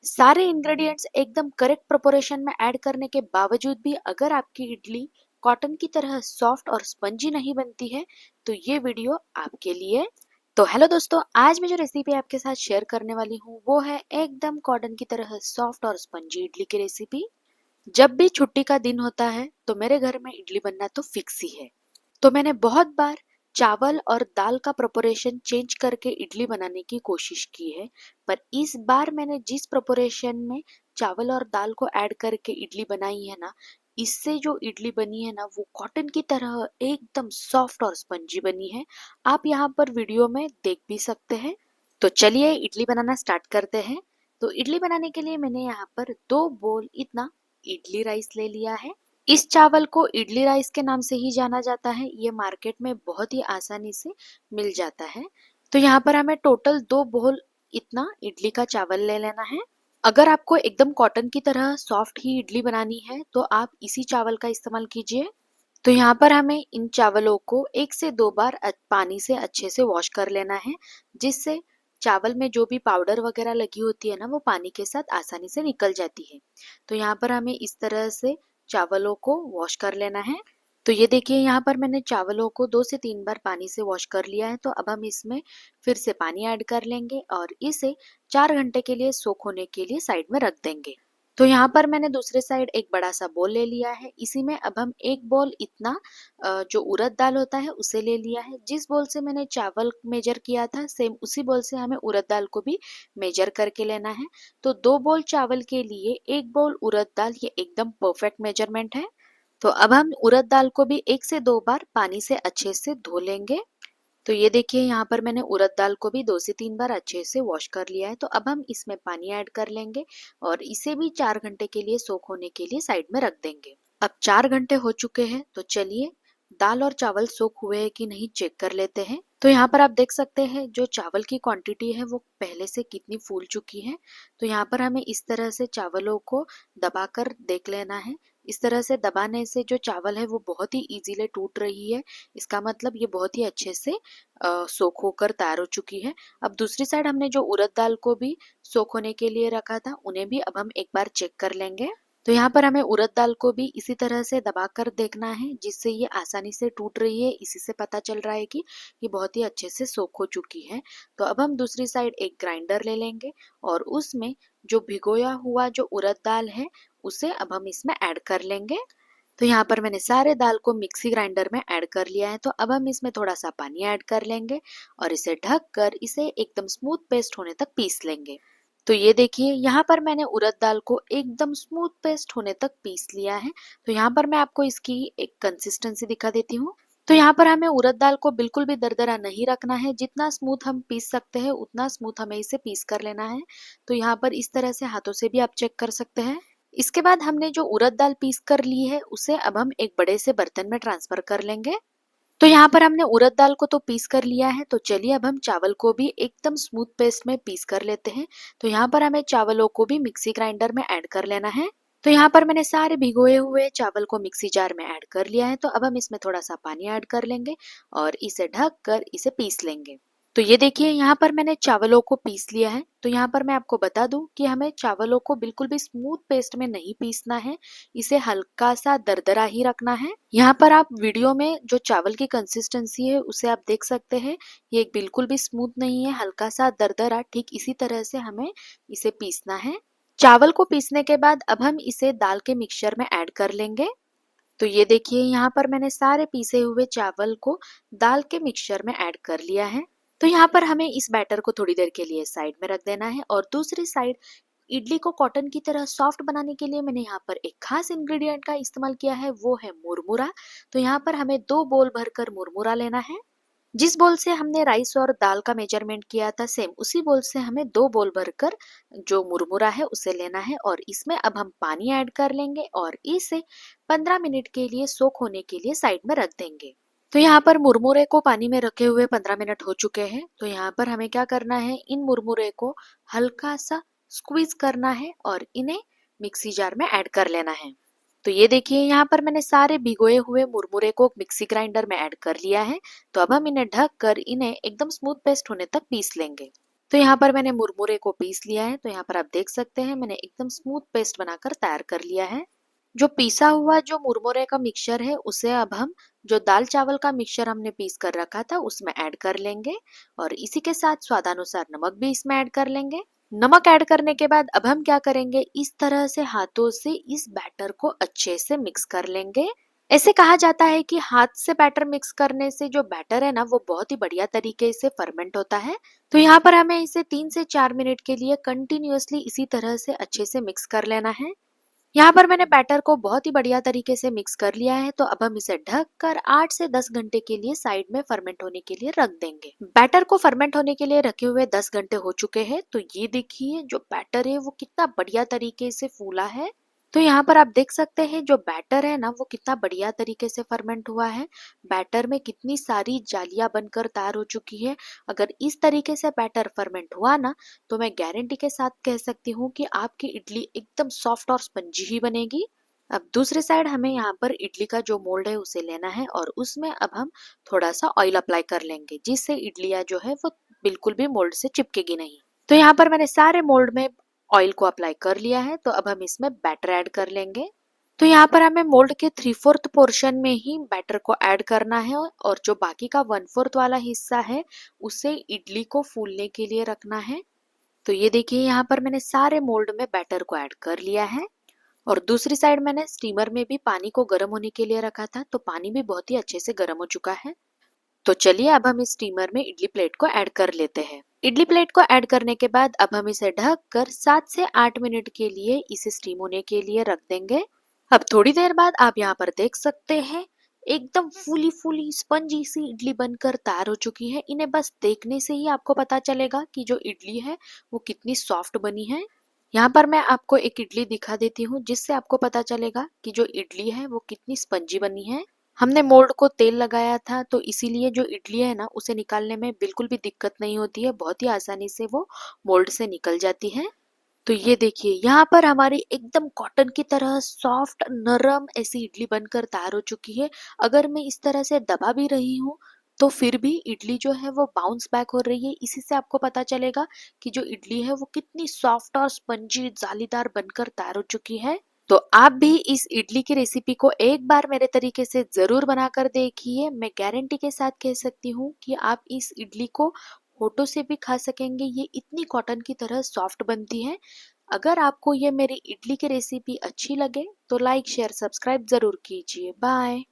सारे इंग्रेडिएंट्स एकदम correct proportion में ऐड करने के बावजूद भी अगर आपकी इडली कॉटन की तरह सॉफ्ट और स्पंजी नहीं बनती है तो ये वीडियो आपके लिए। तो हेलो दोस्तों, आज मैं जो रेसिपी आपके साथ शेयर करने वाली हूँ वो है एकदम कॉटन की तरह सॉफ्ट और स्पंजी इडली की रेसिपी। जब भी छुट्टी का दिन होता है तो मेरे घर में इडली बनना तो फिक्स ही है। तो मैंने बहुत बार चावल और दाल का प्रिपरेशन चेंज करके इडली बनाने की कोशिश की है, पर इस बार मैंने जिस प्रिपरेशन में चावल और दाल को ऐड करके इडली बनाई है ना, इससे जो इडली बनी है ना वो कॉटन की तरह एकदम सॉफ्ट और स्पंजी बनी है। आप यहाँ पर वीडियो में देख भी सकते हैं। तो चलिए इडली बनाना स्टार्ट करते हैं। तो इडली बनाने के लिए मैंने यहाँ पर 2 बोल इतना इडली राइस ले लिया है। इस चावल को इडली राइस के नाम से ही जाना जाता है। ये मार्केट में बहुत ही आसानी से मिल जाता है। तो यहाँ पर हमें टोटल 2 बोल इतना इडली का चावल ले लेना है। अगर आपको एकदम कॉटन की तरह सॉफ्ट ही इडली बनानी है तो आप इसी चावल का इस्तेमाल कीजिए। तो यहाँ पर हमें इन चावलों को 1 से 2 बार पानी से अच्छे से वॉश कर लेना है, जिससे चावल में जो भी पाउडर वगैरह लगी होती है ना वो पानी के साथ आसानी से निकल जाती है। तो यहाँ पर हमें इस तरह से चावलों को वॉश कर लेना है। तो ये देखिए यहाँ पर मैंने चावलों को 2 से 3 बार पानी से वॉश कर लिया है। तो अब हम इसमें फिर से पानी ऐड कर लेंगे और इसे 4 घंटे के लिए सोख होने के लिए साइड में रख देंगे। तो यहाँ पर मैंने दूसरे साइड एक बड़ा सा बोल ले लिया है। इसी में अब हम 1 बोल इतना जो उड़द दाल होता है उसे ले लिया है। जिस बोल से मैंने चावल मेजर किया था सेम उसी बोल से हमें उड़द दाल को भी मेजर करके लेना है। तो 2 बोल चावल के लिए 1 बोल उड़द दाल, ये एकदम परफेक्ट मेजरमेंट है। तो अब हम उड़द दाल को भी 1 से 2 बार पानी से अच्छे से धो लेंगे। तो ये देखिए यहाँ पर मैंने उड़द दाल को भी 2 से 3 बार अच्छे से वॉश कर लिया है। तो अब हम इसमें पानी ऐड कर लेंगे और इसे भी 4 घंटे के लिए सोख होने के लिए साइड में रख देंगे। अब 4 घंटे हो चुके हैं तो चलिए दाल और चावल सोख हुए हैं कि नहीं चेक कर लेते हैं। तो यहाँ पर आप देख सकते हैं जो चावल की क्वांटिटी है वो पहले से कितनी फूल चुकी है। तो यहाँ पर हमें इस तरह से चावलों को दबाकर देख लेना है। इस तरह से दबाने से जो चावल है वो बहुत ही इजीली टूट रही है। इसका मतलब ये बहुत ही अच्छे से सोख होकर तैयार हो चुकी है। अब दूसरी साइड हमने जो उड़द दाल को भी सोख होने के लिए रखा था उन्हें भी अब हम एक बार चेक कर लेंगे। तो यहाँ पर हमें उड़द दाल को भी इसी तरह से दबाकर देखना है, जिससे ये आसानी से टूट रही है। इसी से पता चल रहा है कि ये बहुत ही अच्छे से सोख हो चुकी है। तो अब हम दूसरी साइड एक ग्राइंडर ले लेंगे और उसमें जो भिगोया हुआ जो उड़द दाल है उसे अब हम इसमें ऐड कर लेंगे। तो यहाँ पर मैंने सारे दाल को मिक्सी ग्राइंडर में ऐड कर लिया है। तो अब हम इसमें थोड़ा सा पानी ऐड कर लेंगे और इसे ढक कर इसे एकदम स्मूथ पेस्ट होने तक पीस लेंगे। तो ये देखिए यहाँ पर मैंने उड़द दाल को एकदम स्मूथ पेस्ट होने तक पीस लिया है। तो यहाँ पर मैं आपको इसकी एक कंसिस्टेंसी दिखा देती हूँ। तो यहाँ पर हमें उड़द दाल को बिल्कुल भी दरदरा नहीं रखना है। जितना स्मूथ हम पीस सकते हैं उतना स्मूथ हमें इसे पीस कर लेना है। तो यहाँ पर इस तरह से हाथों से भी आप चेक कर सकते हैं। इसके बाद हमने जो उड़द दाल पीस कर ली है उसे अब हम एक बड़े से बर्तन में ट्रांसफर कर लेंगे। तो यहाँ पर हमने उड़द दाल को तो पीस कर लिया है। तो चलिए अब हम चावल को भी एकदम स्मूथ पेस्ट में पीस कर लेते हैं। तो यहाँ पर हमें चावलों को भी मिक्सी ग्राइंडर में ऐड कर लेना है। तो यहाँ पर मैंने सारे भिगोए हुए चावल को मिक्सी जार में ऐड कर लिया है। तो अब हम इसमें थोड़ा सा पानी ऐड कर लेंगे और इसे ढक कर इसे पीस लेंगे। तो ये देखिए यहाँ पर मैंने चावलों को पीस लिया है। तो यहाँ पर मैं आपको बता दूं कि हमें चावलों को बिल्कुल भी स्मूथ पेस्ट में नहीं पीसना है, इसे हल्का सा दरदरा ही रखना है। यहाँ पर आप वीडियो में जो चावल की कंसिस्टेंसी है उसे आप देख सकते हैं। ये बिल्कुल भी स्मूथ नहीं है, हल्का सा दरदरा, ठीक इसी तरह से हमें इसे पीसना है। चावल को पीसने के बाद अब हम इसे दाल के मिक्सचर में ऐड कर लेंगे। तो ये देखिए यहाँ पर मैंने सारे पीसे हुए चावल को दाल के मिक्सचर में ऐड कर लिया है। तो यहाँ पर हमें इस बैटर को थोड़ी देर के लिए साइड में रख देना है और दूसरी साइड इडली को कॉटन की तरह सॉफ्ट बनाने के लिए मैंने यहाँ पर एक खास इंग्रेडिएंट का इस्तेमाल किया है, वो है मुरमुरा। तो यहाँ पर हमें 2 बोल भरकर मुरमुरा लेना है। जिस बोल से हमने राइस और दाल का मेजरमेंट किया था सेम उसी बोल से हमें 2 बोल भरकर जो मुरमुरा है उसे लेना है और इसमें अब हम पानी ऐड कर लेंगे और इसे 15 मिनट के लिए सोख होने के लिए साइड में रख देंगे। तो यहाँ पर मुरमुरे को पानी में रखे हुए 15 मिनट हो चुके हैं। तो यहाँ पर हमें क्या करना है, इन मुरमुरे को हल्का सा स्क्वीज करना है और इन्हें मिक्सी जार में ऐड कर लेना है। तो ये देखिए यहाँ पर मैंने सारे भिगोए हुए मुरमुरे को मिक्सी ग्राइंडर में ऐड कर लिया है। तो अब हम इन्हें ढक कर इन्हें एकदम स्मूथ पेस्ट होने तक पीस लेंगे। तो यहाँ पर मैंने मुरमुरे को पीस लिया है। तो यहाँ पर आप देख सकते हैं मैंने एकदम स्मूथ पेस्ट बनाकर तैयार कर लिया है। जो पीसा हुआ जो मुरमुरे का मिक्सचर है उसे अब हम जो दाल चावल का मिक्सचर हमने पीस कर रखा था उसमें ऐड कर लेंगे और इसी के साथ स्वादानुसार नमक भी इसमें ऐड कर लेंगे। नमक ऐड करने के बाद अब हम क्या करेंगे, इस तरह से हाथों से इस बैटर को अच्छे से मिक्स कर लेंगे। ऐसे कहा जाता है कि हाथ से बैटर मिक्स करने से जो बैटर है ना वो बहुत ही बढ़िया तरीके से फर्मेंट होता है। तो यहाँ पर हमें इसे 3 से 4 मिनट के लिए कंटिन्यूअसली इसी तरह से अच्छे से मिक्स कर लेना है। यहाँ पर मैंने बैटर को बहुत ही बढ़िया तरीके से मिक्स कर लिया है। तो अब हम इसे ढक कर 8 से 10 घंटे के लिए साइड में फर्मेंट होने के लिए रख देंगे। बैटर को फर्मेंट होने के लिए रखे हुए 10 घंटे हो चुके हैं। तो ये देखिए जो बैटर है वो कितना बढ़िया तरीके से फूला है। तो यहाँ पर आप देख सकते हैं जो बैटर है ना वो कितना बढ़िया तरीके से फर्मेंट हुआ है। बैटर में कितनी सारी जालियां बनकर तैयार हो चुकी है। अगर इस तरीके से बैटर फर्मेंट हुआ ना तो मैं गारंटी के साथ कह सकती हूँ कि आपकी इडली एकदम सॉफ्ट और स्पंजी ही बनेगी। अब दूसरे साइड हमें यहाँ पर इडली का जो मोल्ड है उसे लेना है और उसमें अब हम थोड़ा सा ऑयल अप्लाई कर लेंगे जिससे इडलियाँ जो है वो बिल्कुल भी मोल्ड से चिपकेगी नहीं। तो यहाँ पर मैंने सारे मोल्ड में ऑयल को अप्लाई कर लिया है। तो अब हम इसमें बैटर ऐड कर लेंगे। तो यहाँ पर हमें मोल्ड के 3/4 पोर्शन में ही बैटर को ऐड करना है और जो बाकी का 1/4 वाला हिस्सा है उसे इडली को फूलने के लिए रखना है। तो ये देखिए यहाँ पर मैंने सारे मोल्ड में बैटर को ऐड कर लिया है और दूसरी साइड मैंने स्टीमर में भी पानी को गर्म होने के लिए रखा था। तो पानी भी बहुत ही अच्छे से गर्म हो चुका है। तो चलिए अब हम इस स्टीमर में इडली प्लेट को ऐड कर लेते हैं। इडली प्लेट को ऐड करने के बाद अब हम इसे ढक कर 7 से 8 मिनट के लिए इसे स्टीम होने के लिए रख देंगे। अब थोड़ी देर बाद आप यहाँ पर देख सकते हैं एकदम फूली फूली स्पंजी सी इडली बनकर तैयार हो चुकी है। इन्हें बस देखने से ही आपको पता चलेगा कि जो इडली है वो कितनी सॉफ्ट बनी है। यहाँ पर मैं आपको एक इडली दिखा देती हूँ जिससे आपको पता चलेगा कि जो इडली है वो कितनी स्पंजी बनी है। हमने मोल्ड को तेल लगाया था तो इसीलिए जो इडली है ना उसे निकालने में बिल्कुल भी दिक्कत नहीं होती है। बहुत ही आसानी से वो मोल्ड से निकल जाती है। तो ये देखिए यहाँ पर हमारी एकदम कॉटन की तरह सॉफ्ट नरम ऐसी इडली बनकर तैयार हो चुकी है। अगर मैं इस तरह से दबा भी रही हूँ तो फिर भी इडली जो है वो बाउंस बैक हो रही है। इसी से आपको पता चलेगा कि जो इडली है वो कितनी सॉफ्ट और स्पंजी जालीदार बनकर तैयार हो चुकी है। तो आप भी इस इडली की रेसिपी को एक बार मेरे तरीके से जरूर बनाकर देखिए। मैं गारंटी के साथ कह सकती हूँ कि आप इस इडली को होठों से भी खा सकेंगे। ये इतनी कॉटन की तरह सॉफ्ट बनती है। अगर आपको ये मेरी इडली की रेसिपी अच्छी लगे तो लाइक शेयर सब्सक्राइब जरूर कीजिए। बाय।